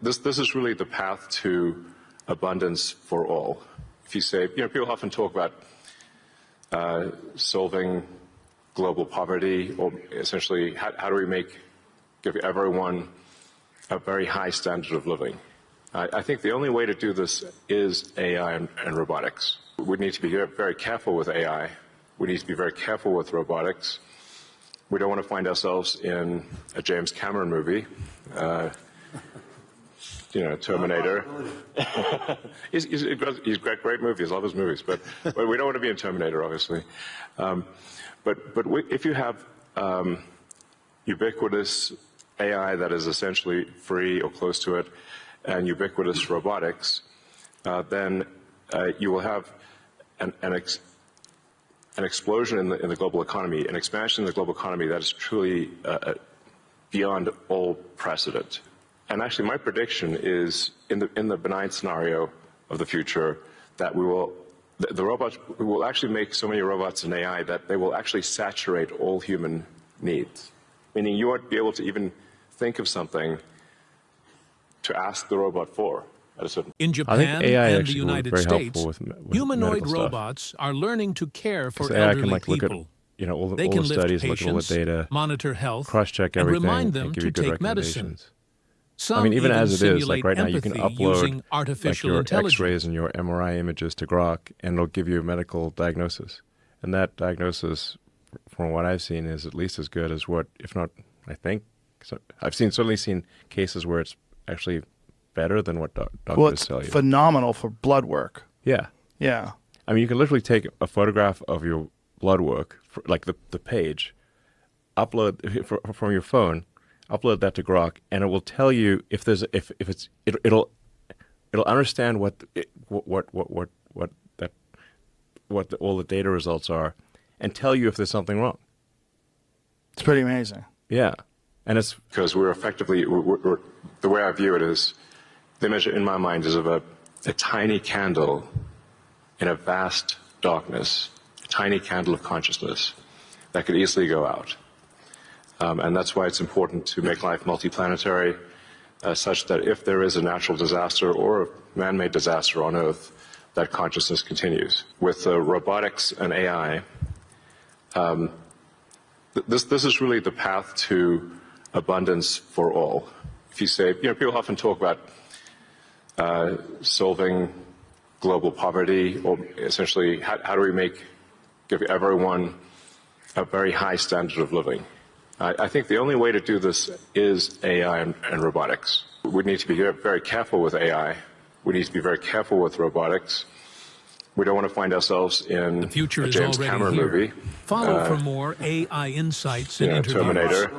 This is really the path to abundance for all. If you say, people often talk about solving global poverty, or essentially how do we give everyone a very high standard of living. I think the only way to do this is AI and robotics. We need to be very careful with AI. We need to be very careful with robotics. We don't want to find ourselves in a James Cameron movie, Terminator. He's got great movies, love his movies, but we don't want to be in Terminator, obviously. If you have ubiquitous AI that is essentially free or close to it, and ubiquitous robotics, then you will have an explosion in the global economy, an expansion in the global economy that is truly beyond all precedent. And actually, my prediction is, in the benign scenario of the future, that the robots will actually make so many robots and AI that they will actually saturate all human needs. Meaning, you won't be able to even think of something to ask the robot for. In Japan and the United States, humanoid robots are learning to care for elderly people. They can lift patients, monitor health, cross-check and everything, remind them and give to you good take medicine. recommendations. Some even as it is, simulate right now, you can empathy upload using artificial your intelligence. X-rays and your MRI images to Grok, and it'll give you a medical diagnosis. And that diagnosis, from what I've seen, is at least as good as what, if not, I think. So I've certainly seen cases where it's actually better than what doctors tell you. Well, it's phenomenal for blood work. Yeah. Yeah. I mean, you can literally take a photograph of your blood work, like the page, upload from your phone, upload that to Grok, and it will tell you if it'll understand what all the data results are, and tell you if there's something wrong. It's pretty amazing. Yeah, and it's because we're effectively the way I view it is, the image in my mind is of a tiny candle in a vast darkness, a tiny candle of consciousness that could easily go out. And that's why it's important to make life multiplanetary, such that if there is a natural disaster or a man-made disaster on Earth, that consciousness continues. With robotics and AI, this is really the path to abundance for all. If you say, people often talk about solving global poverty, or essentially how do we give everyone a very high standard of living. I think the only way to do this is AI and robotics. We need to be very careful with AI. We need to be very careful with robotics. We don't want to find ourselves in the future a James Cameron movie. Follow for more AI insights and interviews. Terminator.